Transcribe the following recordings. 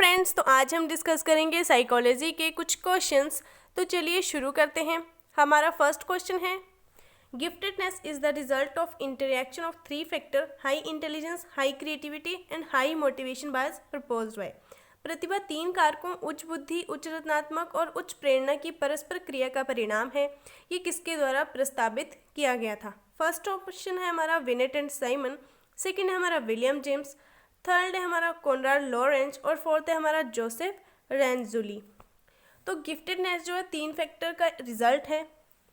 Friends, तो आज हम डिस्कस करेंगे साइकोलॉजी के कुछ क्वेश्चंस। तो चलिए शुरू करते हैं। हमारा फर्स्ट क्वेश्चन है, giftedness is the result of interaction of three factor high intelligence, high creativity and high motivation by proposed by. प्रतिभा तीन कारकों उच्च बुद्धि, उच्च रचनात्मक और उच्च प्रेरणा की परस्पर क्रिया का परिणाम है। ये किसके द्वारा प्रस्तावित किया गया था? फर्स्ट ऑप्शन है हमारा विनेट एंड साइमन, सेकेंड है हमारा विलियम जेम्स, थर्ड है हमारा कोनराड लॉरेंज और फोर्थ है हमारा जोसेफ रेंजुली। तो गिफ्टेडनेस जो है तीन फैक्टर का रिजल्ट है,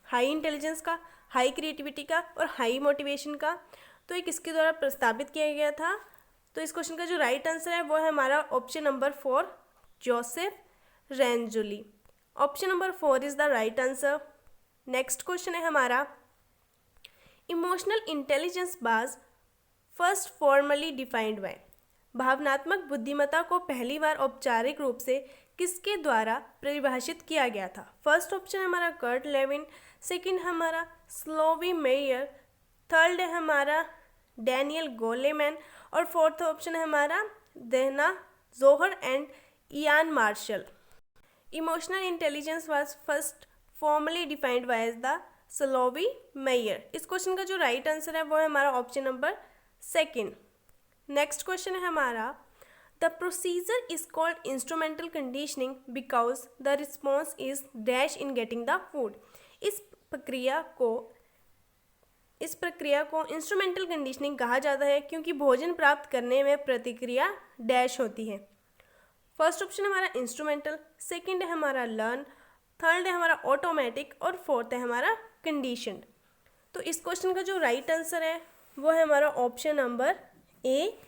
हाई इंटेलिजेंस का, हाई क्रिएटिविटी का और हाई मोटिवेशन का। तो ये किसके द्वारा प्रस्तावित किया गया था? तो इस क्वेश्चन का जो राइट आंसर है वो है हमारा option number 4, Joseph Renzulli. Option number 4 is the right answer. Next question है हमारा, emotional intelligence was first formally defined by. भावनात्मक बुद्धिमत्ता को पहली बार औपचारिक रूप से किसके द्वारा परिभाषित किया गया था? फर्स्ट ऑप्शन है हमारा कर्ट लेविन, सेकंड हमारा स्लोवी मेयर, थर्ड है हमारा डैनियल गोलेमैन और फोर्थ ऑप्शन है हमारा Danah Zohar and Ian Marshall. Emotional intelligence was first formally defined by the Salovey Mayer. इस क्वेश्चन का जो राइट आंसर है वो है हमारा option number second. Next question है हमारा, the procedure is called instrumental conditioning because the response is dash in getting the food. इस प्रक्रिया को इंस्ट्रूमेंटल कंडीशनिंग कहा जाता है क्योंकि भोजन प्राप्त करने में प्रतिक्रिया डैश होती है। फर्स्ट ऑप्शन हमारा इंस्ट्रूमेंटल, सेकंड है हमारा लर्न, थर्ड है हमारा ऑटोमेटिक और फोर्थ है हमारा कंडीशनड। तो इस क्वेश्चन का जो राइट आंसर है वो है हमारा option number A,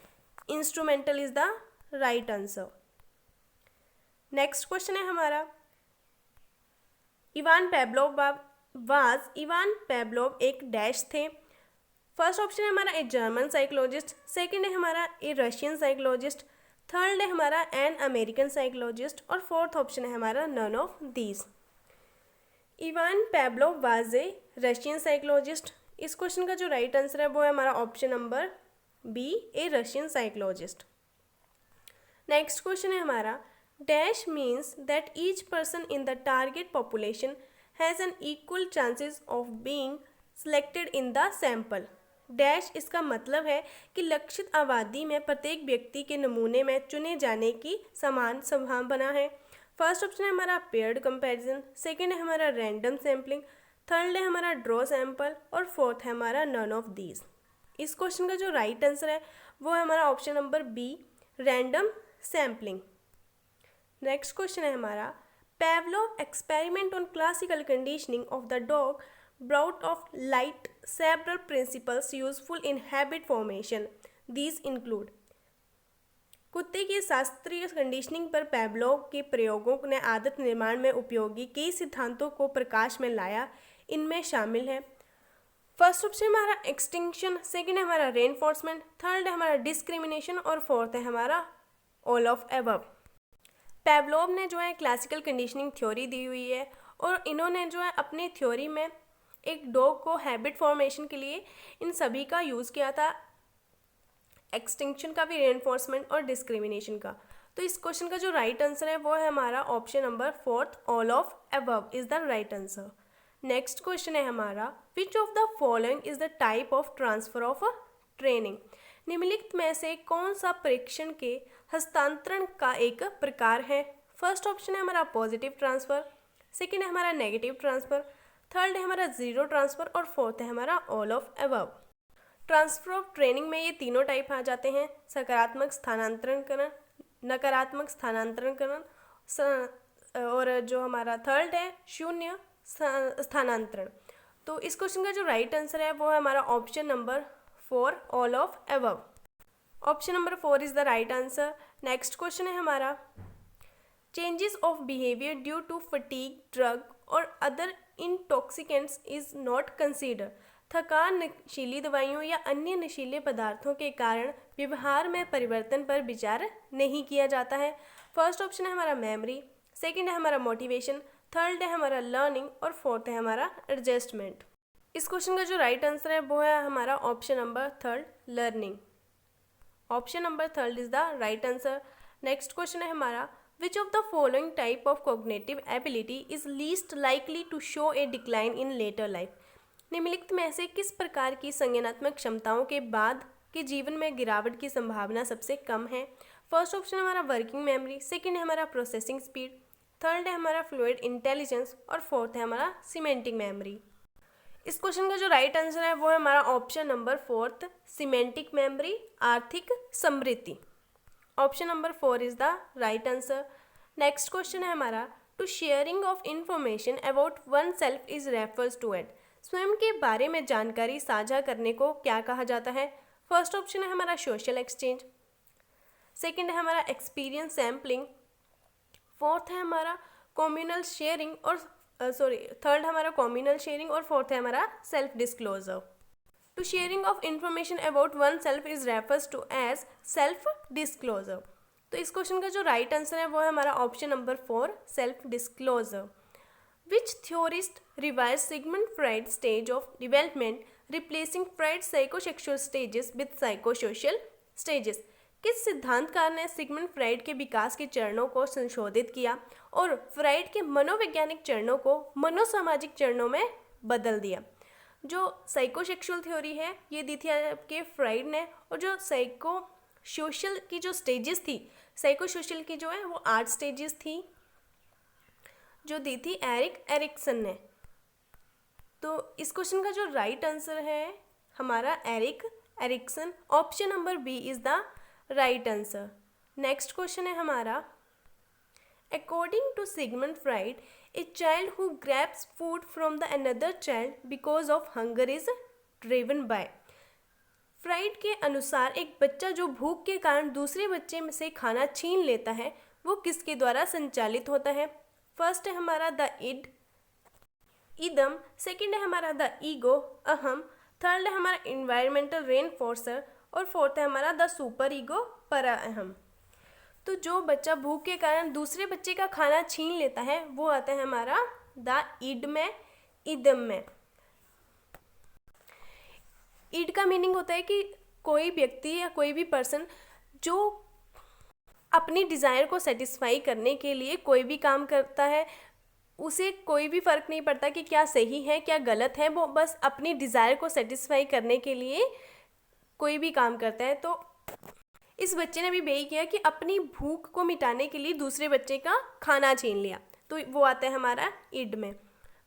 instrumental is the right answer. Next question है हमारा, इवान पेवलोव एक डैश थे। फर्स्ट ऑप्शन है हमारा ए जर्मन साइकोलॉजिस्ट, सेकंड है हमारा ए रशियन साइकोलॉजिस्ट, थर्ड है हमारा एन अमेरिकन साइकोलॉजिस्ट और फोर्थ ऑप्शन है हमारा none of these. Ivan Pavlov was a Russian psychologist. इस क्वेश्चन का जो राइट आंसर है वो है हमारा option number B, a Russian psychologist. Next question है हमारा, dash means that each person in the target population has an equal chances of being selected in the sample. Dash इसका मतलब है कि लक्षित आबादी में प्रत्येक व्यक्ति के नमूने में चुने जाने की समान संभावना है। फर्स्ट ऑप्शन है हमारा पेयर्ड कंपैरिजन, सेकंड है हमारा रैंडम सैम्पलिंग, थर्ड है हमारा ड्रॉ सैंपल और फोर्थ है हमारा नन ऑफ दीज। इस क्वेश्चन का जो राइट आंसर है वो है हमारा option number B, random sampling. Next question है हमारा, Pavlov experiment on classical conditioning of the dog brought of light several principles useful in habit formation. These include. कुत्ते की शास्त्रीय कंडीशनिंग पर पेवलोव के प्रयोगों ने आदत निर्माण में उपयोगी कई सिद्धांतों को प्रकाश में लाया। इनमें शामिल है, फर्स्ट ऑप्शन हमारा एक्सटिंक्शन, सेकंड है हमारा रेनफोर्समेंट, थर्ड है हमारा डिस्क्रिमिनेशन और फोर्थ है हमारा ऑल ऑफ एबव। पेवलोव ने जो है क्लासिकल कंडीशनिंग थ्योरी दी हुई है और इन्होंने जो है अपनी थ्योरी में एक डॉग को हैबिट फॉर्मेशन के लिए इन सभी का यूज़ किया था, एक्सटिंक्शन का भी, रेनफोर्समेंट और डिस्क्रिमिनेशन का। तो इस क्वेश्चन का जो राइट आंसर है वो है हमारा option number fourth, all of above is the right answer. Next question है हमारा, which of the following is the type of transfer of training. निम्नलिखित में से कौन सा परीक्षण के हस्तांतरण का एक प्रकार है? फर्स्ट ऑप्शन है हमारा पॉजिटिव ट्रांसफर, सेकंड है हमारा नेगेटिव ट्रांसफर, थर्ड है हमारा जीरो ट्रांसफर और फोर्थ है हमारा all of above. Transfer of training में ये तीनों टाइप आ जाते हैं, सकारात्मक स्थानांतरणकरण, नकारात्मक स्थानांतरणकरण और जो हमारा थर्ड है शून्य स्थानांतरण। तो इस क्वेश्चन का जो राइट आंसर है वो है हमारा option number 4, all of above. Option number 4 is the right answer. Next question है हमारा, changes of behaviour due to fatigue drug और other intoxicants is not consider. थकान नशीली दवाइयों या अन्य नशीले पदार्थों के कारण व्यवहार में परिवर्तन पर विचार नहीं किया जाता है। फर्स्ट ऑप्शन है हमारा मेमोरी, सेकंड है हमारा मोटिवेशन, थर्ड है हमारा लर्निंग और फोर्थ है हमारा एडजस्टमेंट। इस क्वेश्चन का जो राइट आंसर है वो है हमारा option number 3, learning. Option number 3 is the right answer. Next question है हमारा, which of the following type of cognitive ability is least likely to show a decline in later life. निम्नलिखित में से किस प्रकार की संज्ञानात्मक क्षमताओं के बाद के जीवन में गिरावट की संभावना सबसे कम है। फर्स्ट ऑप्शन हमारा वर्किंग मेमोरी, सेकंड है हमारा प्रोसेसिंग स्पीड, थर्ड है हमारा फ्लूइड इंटेलिजेंस और फोर्थ है हमारा सीमेंटिक मेमोरी। इस क्वेश्चन का जो राइट आंसर है वो है हमारा option number fourth, semantic memory, आर्थिक समृद्धि। Option number 4 is the right answer. Next question है हमारा, to sharing of information about one self is refers to at. स्वयं के बारे में जानकारी साझा करने को क्या कहा जाता है। फर्स्ट ऑप्शन है हमारा सोशल एक्सचेंज, सेकंड है हमारा एक्सपीरियंस सैम्पलिंग, फोर्थ है हमारा कम्युनल शेयरिंग और थर्ड हमारा कम्युनल शेयरिंग और फोर्थ है हमारा self disclosure. To sharing of information about one self is refers to as self disclosure. तो इस क्वेश्चन का जो राइट आंसर है वो है हमारा option number 4, self disclosure. Which theorist revise Sigmund Freud stage of development replacing fried psychosexual stages with psychosocial stages. किस सिद्धांतकार ने सिगमंड फ्राइड के विकास के चरणों को संशोधित किया और फ्राइड के मनोवैज्ञानिक चरणों को मनोसामाजिक चरणों में बदल दिया। जो साइकोसेक्सुअल थ्योरी है ये दी थी आपके फ्राइड ने, और जो साइकोसोशल की जो स्टेजेस थी, साइकोसोशल की जो है वो 8 स्टेजेस थी जो दी थी एरिक एरिक्सन ने। तो इस क्वेश्चन का जो राइट आंसर है हमारा Erik Erikson, option number B is the right answer. Next question है हमारा, according to Sigmund Freud a child who grabs food from the another child because of hunger is driven by. Freud के अनुसार एक बच्चा जो भूख के कारण दूसरे बच्चे में से खाना छीन लेता है वो किसके द्वारा संचालित होता है। फर्स्ट है हमारा द इदम, सेकंड है हमारा द ईगो अहम, थर्ड है हमारा इन्वायरमेंटल रेनफोर्सर और फोर्थ है हमारा द सुपर ईगो परा अहम। तो जो बच्चा भूख के कारण दूसरे बच्चे का खाना छीन लेता है वो आता है हमारा द ईड में, इदम में। ईड का मीनिंग होता है कि कोई व्यक्ति या कोई भी पर्सन जो अपनी डिज़ायर को सेटिस्फाई करने के लिए कोई भी काम करता है, उसे कोई भी फ़र्क नहीं पड़ता कि क्या सही है क्या गलत है, वो बस अपनी डिज़ायर को सेटिस्फाई करने के लिए कोई भी काम करता है। तो इस बच्चे ने भी यही किया कि अपनी भूख को मिटाने के लिए दूसरे बच्चे का खाना छीन लिया, तो वो आता है हमारा ईड में।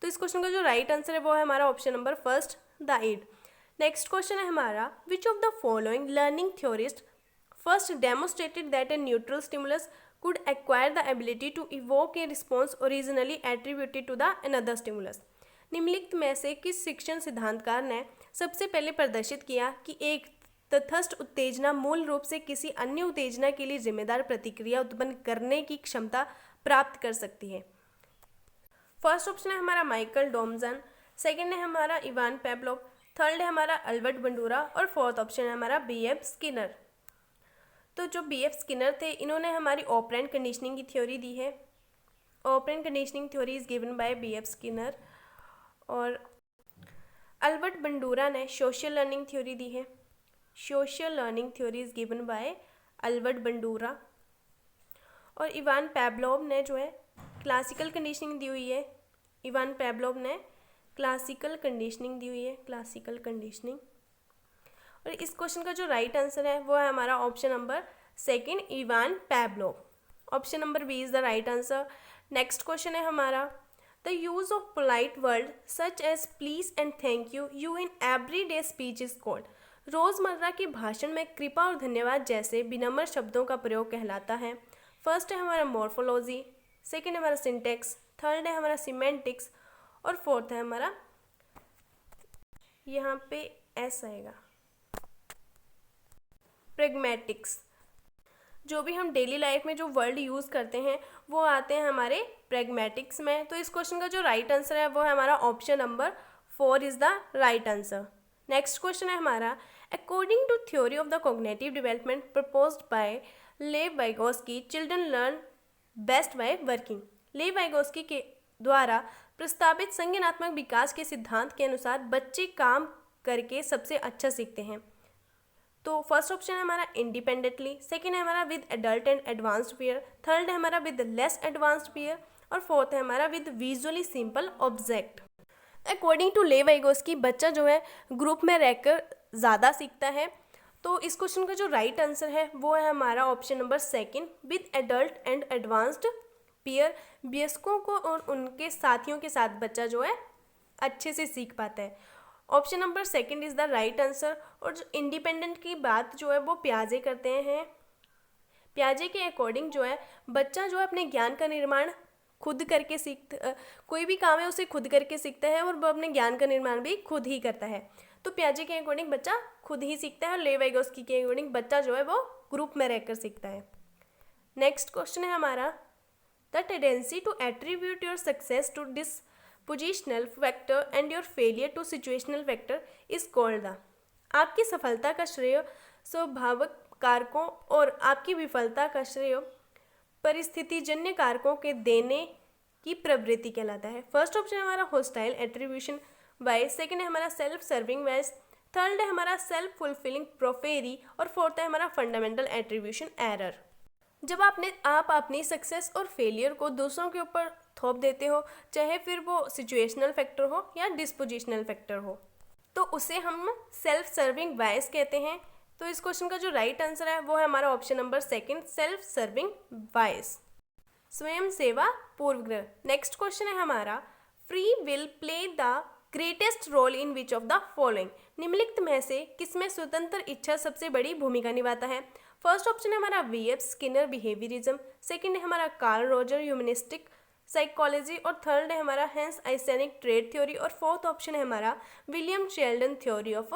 तो इस क्वेश्चन का जो राइट आंसर है वो है हमारा option number first, the id. Next question है हमारा, which of the following learning theorist first demonstrated that a neutral stimulus could acquire the ability to evoke a response originally attributed to the another stimulus। निम्नलिखित में से किस शिक्षण सिद्धांतकार ने सबसे पहले प्रदर्शित किया कि एक तटस्थ उत्तेजना मूल रूप से किसी अन्य उत्तेजना के लिए जिम्मेदार प्रतिक्रिया उत्पन्न करने की क्षमता प्राप्त कर सकती है। फर्स्ट ऑप्शन है हमारा माइकल डोमजन, सेकंड है हमारा इवान पेवलोव, थर्ड है हमारा अल्बर्ट बंडूरा और फोर्थ ऑप्शन है हमारा B.F. स्किनर। तो जो B.F. स्किनर थे इन्होंने हमारी ऑपरेंट कंडीशनिंग की थ्योरी दी है। Operant conditioning theory is given by B.F. Skinner. और अल्बर्ट बंडूरा ने सोशल लर्निंग थ्योरी दी है। Social learning theory is given bye Albert Bandura. और इवान पेवलोव ने जो है क्लासिकल कंडीशनिंग दी हुई है। इवान पेवलोव ने क्लासिकल कंडीशनिंग दी हुई है, क्लासिकल कंडीशनिंग। और इस क्वेश्चन का जो राइट आंसर है वो है हमारा option number second, Ivan Pavlov. Option number B is the right answer. Next question है हमारा, the use of polite word such as please and thank you in every day speech is called. रोज़मर्रा के भाषण में कृपा और धन्यवाद जैसे विनम्र शब्दों का प्रयोग कहलाता है। फर्स्ट है हमारा मॉर्फोलॉजी, सेकंड है हमारा सिंटेक्स, थर्ड है हमारा सीमेंटिक्स और फोर्थ है हमारा, यहाँ पे एस आएगा, प्रेगमेटिक्स। जो भी हम डेली लाइफ में जो वर्ड यूज़ करते हैं वो आते हैं हमारे प्रेगमेटिक्स में। तो इस क्वेश्चन का जो राइट आंसर है वो है हमारा option number 4 is the right answer. Next question है हमारा, according to theory of the cognitive development proposed by Lev Vygotsky, children learn best by working. Lev Vygotsky के द्वारा प्रस्तावित संज्ञानात्मक विकास के सिद्धांत के अनुसार बच्चे काम करके सबसे अच्छा सीखते हैं। तो फर्स्ट ऑप्शन है हमारा इंडिपेंडेंटली, सेकेंड है हमारा with adult and advanced pair, third है हमारा विद लेस एडवांस्ड पेयर और फोर्थ है हमारा with visually simple object. According to Lev Vygotsky बच्चा जो है ग्रुप में रहकर ज़्यादा सीखता है। तो इस क्वेश्चन का जो राइट आंसर है वो है हमारा option number second, with adult and advanced peer. वयस्कों को और उनके साथियों के साथ बच्चा जो है अच्छे से सीख पाता है। Option number second is the right answer. और जो इंडिपेंडेंट की बात जो है वो पियाजे करते हैं। पियाजे के अकॉर्डिंग जो है बच्चा जो है अपने ज्ञान का निर्माण खुद करके कोई भी काम है उसे खुद करके सीखता है और वो अपने ज्ञान का निर्माण भी खुद ही करता है। तो पियाजे के अकॉर्डिंग बच्चा खुद ही सीखता है और लेविगोस्की के अकॉर्डिंग बच्चा जो है वो ग्रुप में रहकर सीखता है। नेक्स्ट क्वेश्चन है हमारा, the tendency to attribute your success to dispositional factor and your failure to situational factor is called the. आपकी सफलता का श्रेय स्वभावक कारकों और आपकी विफलता का श्रेय परिस्थितिजन्य कारकों के देने की प्रवृत्ति कहलाता है। फर्स्ट ऑप्शन है हमारा होस्टाइल एट्रीब्यूशन बायस, सेकंड है हमारा सेल्फ सर्विंग बायस, थर्ड है हमारा सेल्फ फुलफिलिंग प्रोफेरी और फोर्थ है हमारा फंडामेंटल एट्रीब्यूशन एरर। जब आप अपनी सक्सेस और फेलियर को दूसरों के ऊपर थोप देते हो, चाहे फिर वो सिचुएशनल फैक्टर हो या डिस्पोजिशनल फैक्टर हो, तो उसे हम सेल्फ सर्विंग बायस कहते हैं। तो इस क्वेश्चन का जो राइट आंसर है वो है हमारा option number second, self serving bias, स्वयं सेवा पूर्वग्रह। नेक्स्ट क्वेश्चन है हमारा, free will play the greatest role in which of the following. निम्नलिखित में से किसमें स्वतंत्र इच्छा सबसे बड़ी भूमिका निभाता है। फर्स्ट ऑप्शन है हमारा B F Skinner behaviourism, second है हमारा कार्ल रोजर ह्यूमनिस्टिक साइकोलॉजी और थर्ड है हमारा हेंस आइसेनिक ट्रेड थ्योरी और फोर्थ ऑप्शन है हमारा William Sheldon theory of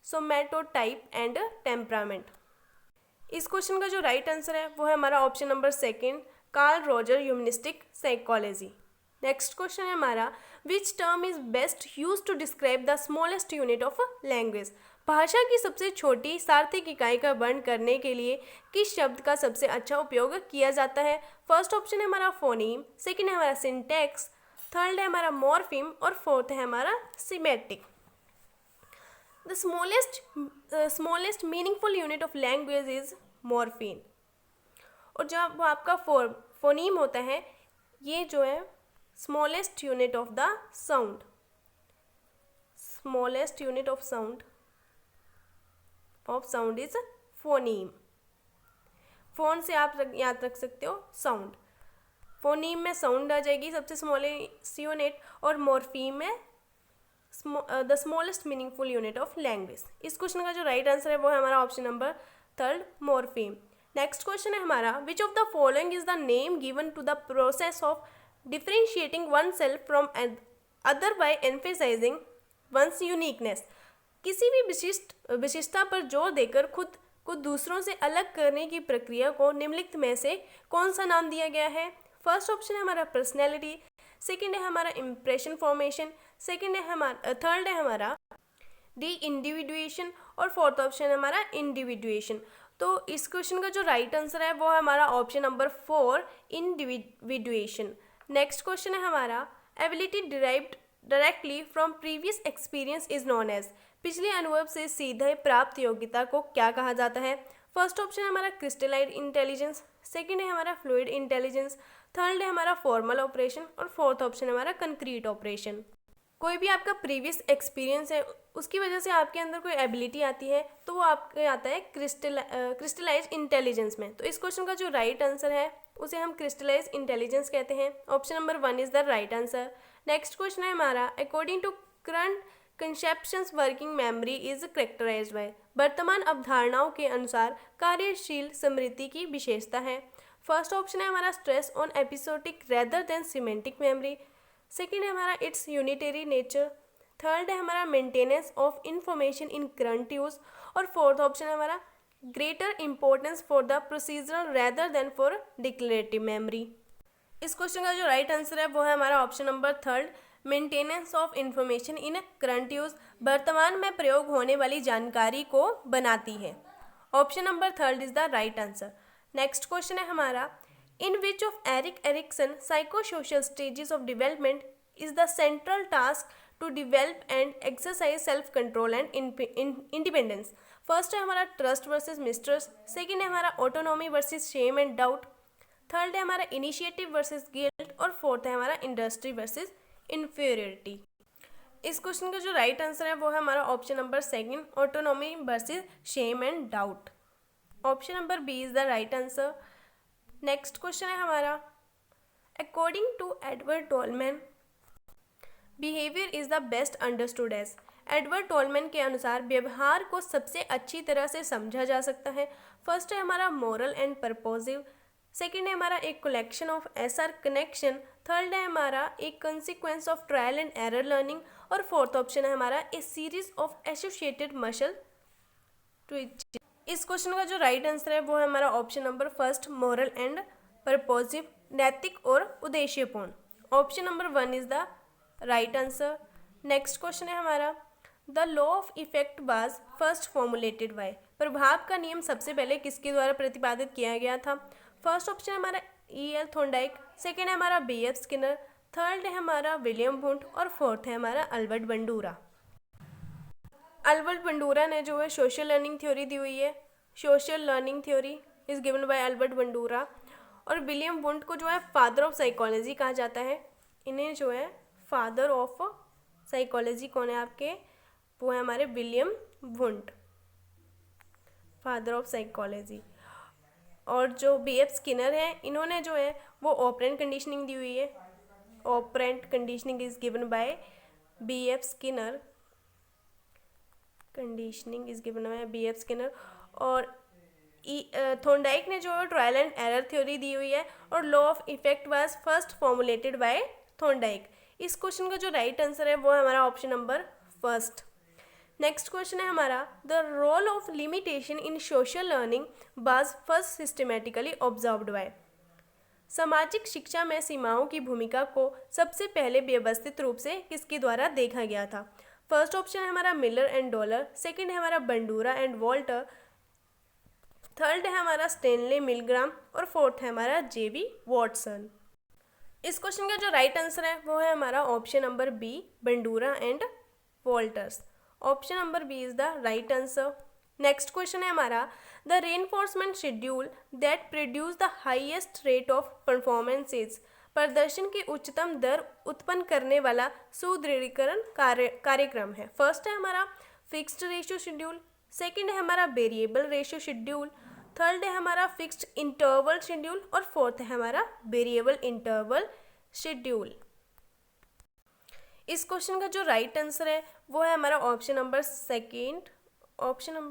somatotype and temperament. इस क्वेश्चन का जो राइट आंसर है वो है हमारा option number second, Carl Roger humanistic psychology. Next question है हमारा, which term is best use to describe the smallest unit of language. भाषा की सबसे छोटी सार्थक इकाई का वर्णन करने के लिए किस शब्द का सबसे अच्छा उपयोग किया जाता है। फर्स्ट ऑप्शन है हमारा फोनीम, सेकंड है हमारा सिंटैक्स, थर्ड है हमारा मॉर्फीम और फोर्थ है हमारा semantic. The smallest meaningful unit of language is morpheme. और जब वो आपका फोनीम होता है, ये जो है smallest unit of the sound, smallest unit of sound is phoneme. Phone से आप याद रख सकते हो साउंड, फोनीम में साउंड आ जाएगी सबसे स्मॉलेस्ट यूनिट और मॉर्फीम में the smallest meaningful unit of language. इस क्वेश्चन का जो राइट आंसर है वो है हमारा option number third, morpheme. Next question है हमारा, which of the following is the name given to the process of differentiating one self from other by emphasizing one's uniqueness. किसी भी विशिष्टता पर जोर देकर खुद को दूसरों से अलग करने की प्रक्रिया को निम्नलिखित में से कौन सा नाम दिया गया है। फर्स्ट ऑप्शन है हमारा पर्सनैलिटी, सेकेंड है हमारा इम्प्रेशन फॉर्मेशन, थर्ड है हमारा डी इंडिविजुएशन और फोर्थ ऑप्शन है हमारा इंडिविजुएशन। तो इस क्वेश्चन का जो राइट आंसर है वो है हमारा option number 4, individuation. Next question है हमारा, ability derived directly from previous experience is known as. पिछले अनुभव से सीधे प्राप्त योग्यता को क्या कहा जाता है। फर्स्ट ऑप्शन है हमारा क्रिस्टलाइड इंटेलिजेंस, सेकेंड है हमारा फ्लूइड इंटेलिजेंस, थर्ड है हमारा फॉर्मल ऑपरेशन और फोर्थ ऑप्शन है हमारा कंक्रीट ऑपरेशन। कोई भी आपका प्रीवियस एक्सपीरियंस है उसकी वजह से आपके अंदर कोई एबिलिटी आती है तो वो आपके आता है क्रिस्टलाइज इंटेलिजेंस में। तो इस क्वेश्चन का जो राइट आंसर है उसे हम क्रिस्टलाइज इंटेलिजेंस कहते हैं। Option number 1 is the right answer. Next question है हमारा, according to current conceptions working memory is characterized by. वर्तमान अवधारणाओं के अनुसार कार्यशील स्मृति की विशेषता है। फर्स्ट ऑप्शन है हमारा stress on episodic rather than semantic memory, second है हमारा इट्स यूनिटरी नेचर, थर्ड है हमारा maintenance of information in current use और फोर्थ ऑप्शन है हमारा greater importance for the procedural rather than for declarative memory. इस क्वेश्चन का जो राइट आंसर है वो है हमारा option number 3, maintenance of information in current use, वर्तमान में प्रयोग होने वाली जानकारी को बनाती है। Option number 3 is the right answer. Next question है हमारा, in which of Erik Erikson psychosocial stages of development is the central task to develop and exercise self control and independence. First है हमारा ट्रस्ट वर्सेस मिसट्रस्ट, सेकंड है हमारा autonomy versus shame and doubt, third है हमारा initiative versus guilt और fourth है हमारा industry versus inferiority. इस क्वेश्चन का जो राइट आंसर है वो है हमारा option number second, autonomy versus shame and doubt. Option number B is the right answer. Next question है हमारा, according to Edward Tolman behaviour is the best understood as. Edward Tolman के अनुसार व्यवहार को सबसे अच्छी तरह से समझा जा सकता है। फर्स्ट है हमारा मोरल एंड पर्पोजिव, सेकेंड है हमारा एक collection of SR connection, third है हमारा एक consequence of trial and error learning और फोर्थ ऑप्शन है हमारा a series of associated muscle twitch. इस क्वेश्चन का जो राइट आंसर है वो है हमारा option number first, moral and purposive, नैतिक और उद्देश्यपूर्ण। Option number one is the right answer. Next question है हमारा, the law of effect was first formulated by. प्रभाव का नियम सबसे पहले किसके द्वारा प्रतिपादित किया गया था? फर्स्ट ऑप्शन है हमारा E.L. थॉर्नडाइक, सेकेंड है हमारा B.F. स्किनर, थर्ड है हमारा विलियम वुंड और फोर्थ है हमारा अल्बर्ट बंडूरा। अल्बर्ट बंडूरा ने जो है सोशल लर्निंग थ्योरी दी हुई है, social learning theory is given bye Albert Bandura. और विलियम वुंड को जो है फादर ऑफ साइकोलॉजी कहा जाता है। इन्हें जो है फादर ऑफ साइकोलॉजी कौन है आपके? वो है हमारे William wound, father of psychology. और जो B.F. स्किनर है, इन्होंने जो है वो ऑपरेंट कंडीशनिंग दी हुई है। Operant conditioning is given by B.F. Skinner, conditioning is given by B.F. Skinner. और थॉर्नडाइक ने जो है ट्रायल एंड एरर थ्योरी दी हुई है और law of effect was first formulated by Thorndike. इस क्वेश्चन का जो राइट आंसर है वो है हमारा option number first. Next question है हमारा, the role of limitation in social learning was first systematically observed by. सामाजिक शिक्षा में सीमाओं की भूमिका को सबसे पहले व्यवस्थित रूप से किसके द्वारा देखा गया था? फर्स्ट ऑप्शन है हमारा मिलर एंड डॉलर, सेकंड है हमारा बंडूरा एंड वॉल्टर, थर्ड है हमारा स्टेनले मिलग्राम और फोर्थ है हमारा J.B. वॉटसन। इस क्वेश्चन का जो राइट आंसर है वो है हमारा option number B, Bandura and Walters. Option number B is the right answer. Next question है हमारा, the reinforcement schedule that produce the highest rate of performances. प्रदर्शन की उच्चतम दर उत्पन्न करने वाला सुदृढ़ीकरण कार्यक्रम है। फर्स्ट है हमारा फिक्स्ड रेशियो शेड्यूल, सेकंड है हमारा वेरिएबल रेशियो शेड्यूल, थर्ड है हमारा फिक्स्ड इंटरवल शेड्यूल और फोर्थ है हमारा वेरिएबल इंटरवल शेड्यूल। इस क्वेश्चन का जो राइट आंसर है वो है हमारा option number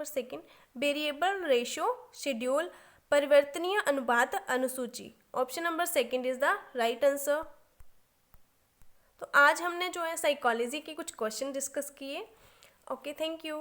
second, variable ratio schedule, परिवर्तनीय अनुपात अनुसूची। Option number second is the right answer. तो आज हमने जो है साइकोलॉजी के कुछ क्वेश्चन डिस्कस किए। Okay, thank you.